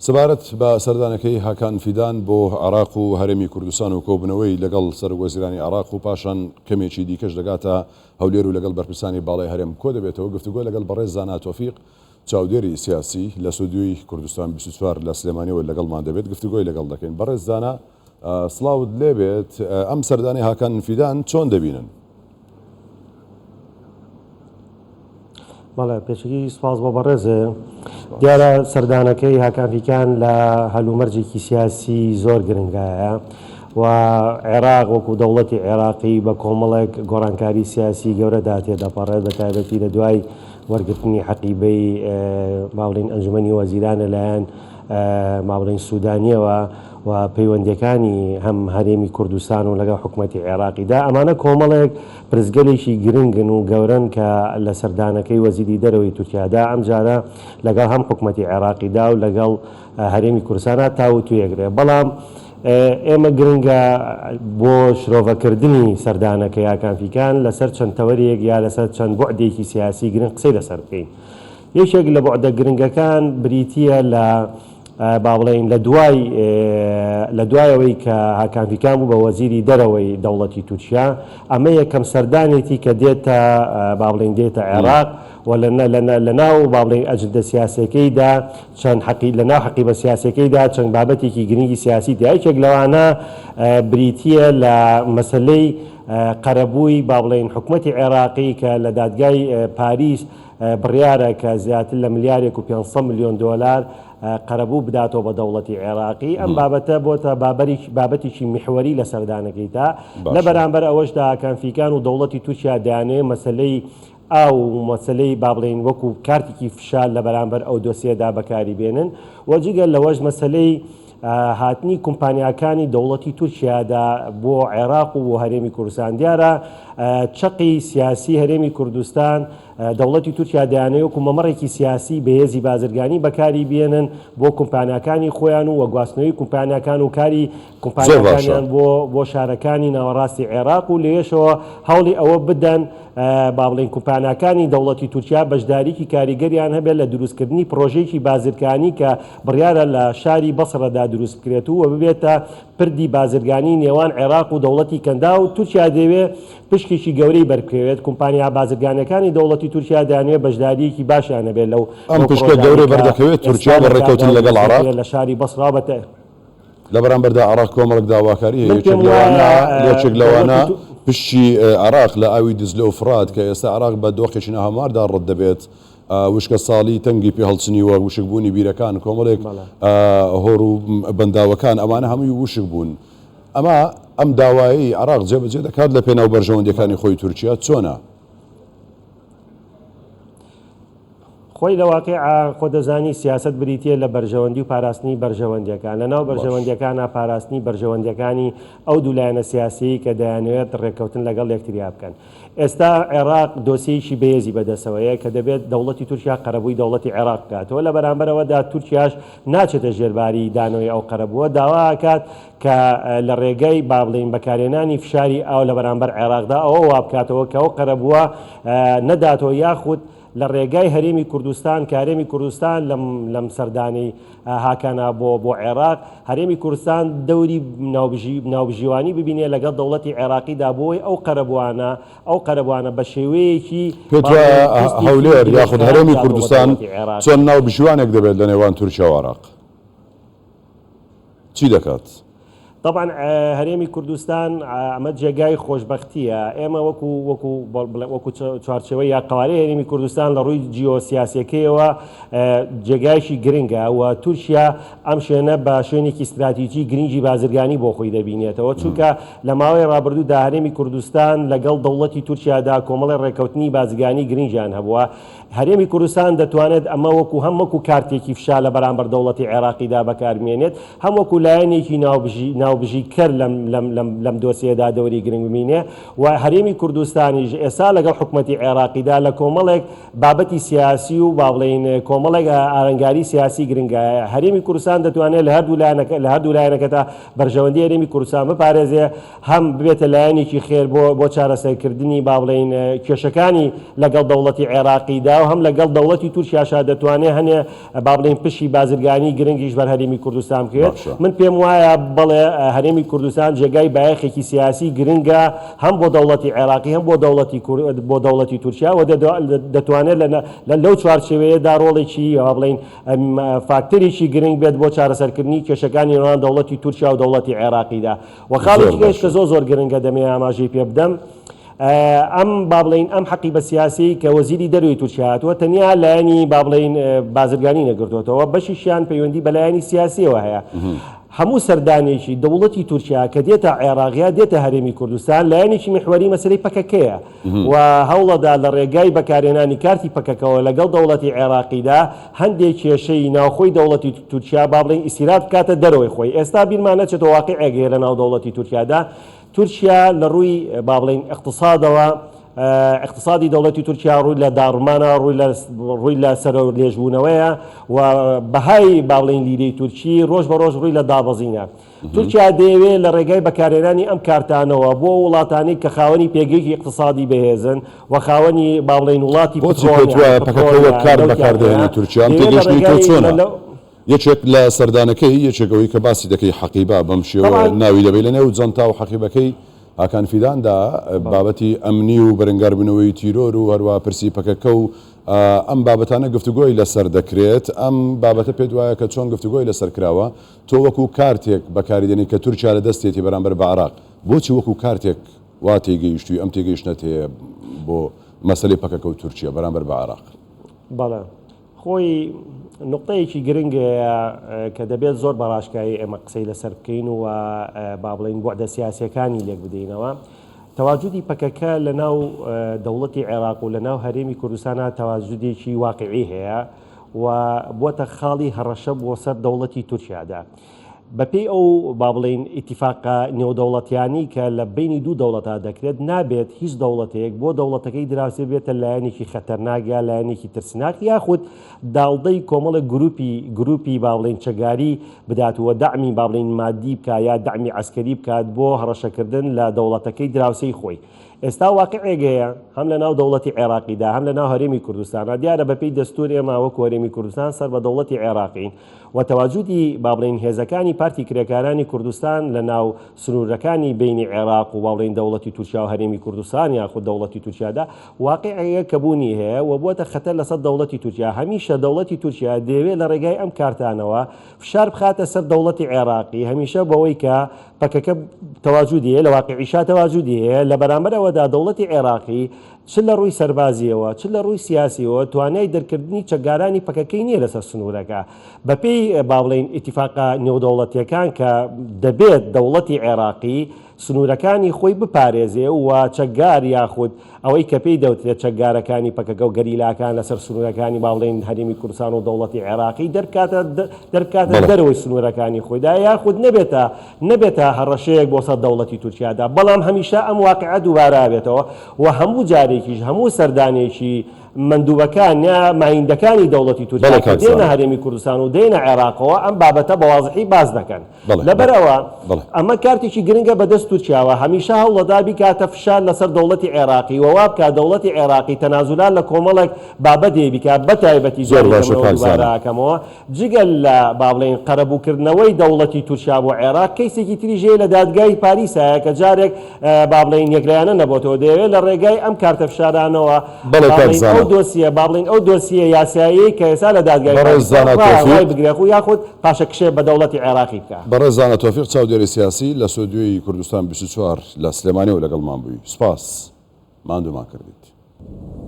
سەبارەت بە سەردانەکەی هاکان فیدان بۆ عێراق و هەرێمی کوردستان و کۆبنەوەی لەگەڵ سەرۆکوەزیرانی عێراق و پاشان کەمێکی دیکەش دەگاتە هەولێر و لەگەڵ بەرپرسانی باڵای هەرێم کۆ دەبێتەوە گفتوگۆ لەگەڵ بەڕێز زانا تۆفیق چاودێری سیاسی لە سودوی کوردستان 24 لە سلێمانیەوە لەگەڵمان دەبێت گفتوگۆی لەگەڵ دەکەین. بەڕێز زانا سڵاوت لێبێت، ئەم سەردانی هاکان فیدان چۆن دەبینن؟ بەڵێ پێشکی سپاس بۆ بەڕێزێ. دیارە سەردانەکەی هاکانفیکان لە هەلومەرجێکی سیاسی زۆر گرنگایە و عێراق وەکو دەوڵەتی عێراقی بە کۆمەڵێک گۆڕانکاری سیاسی گەورەدا تێدەپەڕێت بە تایبەتی لە دوای وەرگرتنی حەقیبەی ماوڵین ئەنجومەنی وەزیرانە لایەن ماوڵین سوودانیەوە و پەیوەندیەکانی هەم هەرێمی کوردستان و لەگەڵ حکوومەتی عێراقیدا ئەمانە کۆمەڵێک پرزگەلێکی گرنگن و گەورن کە لە سەردانەکەی وەزیری دەرەوەی تورکیادا ئەم جارە لەگەڵ هەم حکوومەتی عێراقیدا و لەگەڵ هەرێمی کوردستانە تاوت و یەکرێ. بەڵام ئێمە گرنگە بۆ شرۆڤەکردنی سەردانەکەی هاکانفیکان لەسەر چەند تەوەریەک یا لەسەر چەند بوعدێکی سیاسی گرنگ قسەی لەسەر بکەین. یەکێک لە بوعدە گرنگەکان بریتیە لە با بڵێین لە دوایەوەی کە هاکانفیکان بوو بە وەزیری دەرەوەی دەوڵەتی تورکیا، ئەمە یەکەم سەردانێتی کە دێتە با بڵێین دێتە عێراق و لە ناو با بڵێین ئەجندە سیاسەکەیدا چەند لە ناو حەقیبە سیاسەکەیدا چەند بابەتێکی گرنگی سیاسی دا. یەکێک لەوانە بریتیە لە مەسەلەی قەرەبووی با بڵێین حکوومەتی عێراقی کە لە دادگای پاریس بڕیارە کە زیاتر لە ملیارێک و 500 ملیۆن دۆلار قەرەبوو بداتەوە بە دەوڵەتی عێراقی. ئەم بابەتە بۆتە بابەتێکی میحوەری لە سەردانەکەیدا. لە بەرامبەر ئەوەشدا هاکانفیکان و دەوڵەتی تورکیا دەیانێت مەسەلەی ئاو مەسەلەی با بڵێین وەکو کارتێکی فشار لە بەرامبەر ئەو دۆسیەدا بەکاری بێنن و جگەل لەوەش مەسەلەی هاتنی کۆمپانیاکانی دەوڵەتی تورکیادا بۆ عێراق و بۆ هەرێمی کوردستان. دیارە چەقی سیاسی هەرێمی کوردستان دەوڵەتی تورکیا دەیانەوێت وەکو مەمەڕێکی سیاسی بەهێزی بازرگانی بەکاری بێنن بۆ کۆمپانیاکانی خۆیان و وەگواستنەوەی کۆمپانیاکان و کاری کۆمپانیاکانیان بۆ شارەکانی ناوەڕاستی عێراق و لێشەوە هەوڵی ئەوە بدەن با بڵێن کۆمپانیاکانی دەوڵەتی تورکیا بەشداریکی کاریگەریان هەبێت لە دروستکردنی پرۆژەیەکی بازرگانی کە بڕیارە لە شاری بەسڕەدا دروست بکرێت و ببێتە پردی بازرگانی نێوان عێراق و دەوڵەتی کەندا و تورکیا دەوێت پشکێکی گەورەی بەرکەوێت. کۆمپانیا بازرگانەکانی دەوڵەتی تورکیا دەیانەوێت بەشداریەکی باشیان هەبێت لەو ئەم پشکە گەورەی بەردەکەوێت تورکیا بە ڕێکەوتن لەگەڵ عێراق لە شاری بەسڕا بەتە لە بەرامبەردا عێراق کۆمەڵێک داواکاری یەکێک لەوانە پشتی عێراق لە ئاوی دزلە و فرات کە ئێستا عێراق بە دۆخێکی نەهەمواردا ڕەت دەبێت. وشکە ساڵی تەنگی پێ هەڵچنیوە وشکبوونی بیرەکان کۆمەڵێک هۆڕ و بەنداوەکان ئەمانە هەمووی وشک بوون. ئەم داوایی عێراق جێبەجێ دەکات لە پێناو بەرژەوەندەکانی خۆی تورکیا چۆنە؟ خۆی لە واقع خۆ دەزانی سیاست بریتە لە بەرژەوەندی و پاراستنی بەرژەوەندەکان. لەناو بەرژەوەندەکانە پاراستنی بەرژەوەندەکانی ئەو دوولایەنە سیاسی کە دەیانەوێت ڕێکەوتن لەگەڵ یەکتریا بکەن. ئێستا عێراق دۆسیەیەکی بەهێزی بەدەستەوەیە کە دەبێت دەوڵەتی تورکیا قەرەبووی دەوڵەتی عێراق بکاتەوە. لە بەرامبەرەوەدا تورکیاش ناچێتە ژێرباری دانەوەی ئەو قەرەبووە، داوا ئەکات کە لە ڕێگەی با بڵێین بەکارهێنانی فشاری ئاو لە بەرامبەر عێراقدا ئەوە وا بکاتەوە کە ئەو قەرەبووە نەداتەوە یاخود لە ڕێگای هەرێمی کوردستان کە هەرێمی کوردستان لەم سەردانی هاکانە بۆ عێراق هەرێمی کوردستان دەوری ناوبژیوانی ببینێ لەگەڵ دەوڵەتی عێراقیدا بۆی ئەو قەرەبوانە بە شێوەیەکی هەولێر یاخود هەرێمی کوردستان چۆن ناوبژیوانێک دەبێت لە نێوان تورکیا و عێراق چی دەکات؟ طبعا هەرێمی کوردستان ئەمە جێگای خۆشببختیە. ئێمە وەکو چوارچەوەی یا قوارەی هەرێمی کوردستان لە ڕووی جیۆسیاسیەکەیەوە جێگایشی گرنگە و تورکیا ئەم شوێنە بە شوێنێکی استراتیجی گرنگی بازرگانی بۆ خۆی دەبینێتەوە، چونکە لە ماوەی ڕابردوودا هەرێمی کوردستان لەگەڵ دەوڵەتی تورکیادا کۆمەڵی ڕێکەوتنی بازرگانی گرنگیان هەبووە. هەرێمی کوردستان دەتوانێت ئەمە وەکو کارتێکی فشار لە بەرامبەر دەوڵەتی عێراقیدا بەکارمێنێت، هەم وەکو لایەنێکی ناوبژی کرد لەم دۆسیەدا دەوری گرنگ بمینێ و هەرێمی کوردستانیش ئێستا لەگەڵ حکوومەتی عێراقیدا لە کۆمەڵێک بابەتی سیاسی و با بڵێن کۆمەڵێک ئارەنگاری سیاسی گرنگە. هەرێمی کوردستان دەتوانێت لە هەردوو لایەنەکەتا بەرژەوەندی هەرێمی کوردستان بپارێزێ، هەم ببێتە لایەنێکی خێر بۆ چارەسەرکردنی با بڵێن کێشەکانی لەگەڵ دەوڵەتی عێراقیدا و هەم لەگەڵ دەوڵەتی تورکیاشا دەتوانێت هەنێ با بڵێن پشی بازرگانی گرنگیش بەر هەرێمی کوردستان بکرێت. من پێم وایە بەڵێ هەرێمی کوردستان جێگای بایەخێکی سیاسی گرنگە هەم بۆ دەوڵەتی عێراقی هەم بۆ دەوڵەتی تورکیا و دەتوانێت لەو چوارچێوەیەدا ڕۆڵێکی با بڵێن فاکتەرێکی گرنگ بێت بۆ چارەسەرکردنی کێشەکانی نێوان دەوڵەتی تورکیا و دەوڵەتی عێراقیدا. و خاڵێکی کە زۆر گرنگە دەمێ ئاماژەی پێ بدەم، ئەم با بڵێن ئەم حەقیبە سیاسی کە وەزیری دەروی تورکیا هاتووە تەنیا لایەنی با بڵێن بازرگانی نەگرتوێتەوە، بەشیشیان پەیوەندی بە لایەنی سیاسیەوە هەیە. هەموو سەردانێکی دەوڵەتی تورکیا کە دێتە عێراقیا دێتە هەرێمی کوردستان لایەنێکی محوەری مەسەلەی پەکەکەیە و هەوڵەدا لە ڕێگای بەکارهێنانی کارتی پەکەکەوە لەگەڵ دەوڵەتی عێراقیدا هەندێک کێشەی ناوخۆی دەوڵەتی تورکیا با بڵێن ئیسیرات بکاتە دەرەوەی خۆی. ئێستا بیرمان نەچێتەوە واقعێک لە ناو دەوڵەتی تورکیادا. تورکیا لە ڕووی با بڵێن اقتصادەوە اقتصادی دەوڵەتی تورکیا ڕووی لە داڕمانە ڕووی لە سەرۆ لێژبوونەوەیە و بەهای با بڵێن لیرەی تورکی ڕۆژ بە ڕۆژ ڕووی لە دابەزینە. تورکیا دەیەوێت لە ڕێگای بەکارهێنانی ئەم کارتانەوە بۆ وڵاتانی کە خاوەنی پێگەیەکی اقتصادی بەهێزن و خاوەنی با بڵێن وڵاتی بەکاردێنی تورکیا تێگەشتنی تۆ چۆنە؟ یەکێک لە سەردانەکەی یەکێکەوەی کە باسی دەکەی حەقیبە بەم شێوە ناوی دەبێت لە نێو جەنتا و حەقیبەکەی هاکان فیداندا بابەتی ئەمنی و بەرەنگاربوونەوەی تیرۆر و هەروە پرسی پەکەکە و ئەم بابەتانە گفتوگۆی لەسەر دەکرێت. ئەم بابەتە پێت وایە کە چۆن گفتوگۆی لەسەر کراوە تۆ وەکو کارتێک بەکاریدێنی کە تورکیا لە دەستێتی بەرامبەر بە عێراق بۆچی وەکو کارتێک وا تێگەیشتووی ئەم تێگەیشتنەت هەیە بۆ مەسەلەی پەکەکە و تورکیا بەرامبەر بە عێراق؟ بەڵێ خۆی نقطەیەکی گرنگەیە کە دەبێت زۆر بەڕاشکایی ئێمە قسەی لەسەر بکەین و با بڵێن بوعدە سیاسیەکانی لێک بدەینەوە. تەواجودی پەکەکە لە ناو دەوڵەتی عێراق و لە ناو هەرێمی کوردستانە تەواجودێکی واقعی هەیە و بووەتە خاڵی هەڕەشە بۆ سەر دەوڵەتی تورکیادا. بەپێی ئەو با بڵێن ئیتیفاقە نێودەوڵەتیانی کە لە بینی دوو دەوڵەتە دەکرێت نابێت هیچ دەوڵەتێک بۆ دەوڵەتەکەی دراوسێ بێتە لایەنێکی خەتەرناک یا لایەنێکی ترسناک یاخود داڵدەی کۆمەڵە گروپی با بڵێن چەگاری بداتوە دەعمی با بڵێن مادی بکە یا دەعمی عەسکەری بکات بۆ هەڕەشەکردن لە دەوڵەتەکەی دراوسەی خۆی. ئێستا واقعێگەیە هەم لە ناو دەوڵەتی عێراقیدا هەم لە ناو هەرێمی کوردستانە دیارە بەپێی دەستور ئێمە وەکو هەرێمی کوردستان سەر بە دەوڵەتی عێراقین و تەواجودی با بڵێن هێزەکانی پارتی کرێکارانی کوردستان لە ناو سنوورەکانی بینی عێراق و با بڵێن دەوڵەتی تورکیا و هەرێمی کوردستان یاخود دەوڵەتی تورکیادا واقعەیە کەبوونی هەیە و بووەتە خەتەر لەسەر دەوڵەتی تورکیا. هەمیشە دەوڵەتی تورکیا دەیەوێت لە ڕێگای ئەم کارتانەوە فشار بخاتە سەر دەوڵەتی عێراقی هەمیشە بەوەی کە پەکەکە تەواجودی هەیە لە واقعیشا تەواجودی هەیە لە بەرامبەرەوەدا دەوڵەتی عێراقی چ لە ڕووی سەربازیەوە چ لە ڕووی سیاسیەوە توانای دەرکردنی چەکدارانی پەکەکەی نییە لەسەر سنوورەکە. بەپێی با بڵێن ئیتیفاقە نێودەوڵەتیەکان کە دەبێت دەوڵەتی عێراقی سنوورەکانی خۆی بپارێزێ و چەکدار یاخود ئەوەی کە پێی دەوترێت چەکدارەکانی پەکەکە و گەریلاکان لەسەر سنوورەکانی با بڵێن هەرێمی کوردستان و دەوڵەتی عێراقی دەرکاتە دەرەوەی سنوورەکانی خۆیدا یاخود نەبێتە هەڕەشەیەک بۆ سەر دەوڵەتی تورکیادا. بەڵام هەمیشە ئەم واقعە دووبارە بێتەوە و هەموو جارێکیش هەموو سەردانێکی مندوبەکان یا مایندەکانی دەوڵەتی تورکیا دێنە هەرێمی کوردستان و دێنە عێراقەوە ئەم بابەتە بەوازحی باز دەکەن. لەبەرەوە ئەمە کارتێکی گرنگە بەدەست تورکیاوە هەمیشە هەوڵەدا بیکاتە فشار لەسەر دەوڵەتی عێراقی وەوا بکات دەوڵەتی عێراقی تەنازولات لە کۆمەڵێک بابەتێ بکات بە تایبەتی زۆربارەکەمەوە جگەل لە با بڵێن قەرەبووکردنەوەی دەوڵەتی تورکیا بۆ عێراق کەیسێکی تریژەیە لە دادگای پاریسایە کە جارێک با بڵێن یەکلایەنە نەبووەوە دەیەوێت لە ڕێگای ئەم کارتە فشارانەوە دۆسیە با بڵێن ئەو دۆسیە یاسایی کە ئێستا لە دادگای بگرێت و یاخود پاشە کشێ بە دەوڵەتی عێراقی بکات. بەڕێزانە تۆفیق چاودێری سیاسی لە سۆدیۆی کوردستان 24 لە سلێمانیەوە لەگەڵمان بووی. سوپاس ماندوومان کردیت.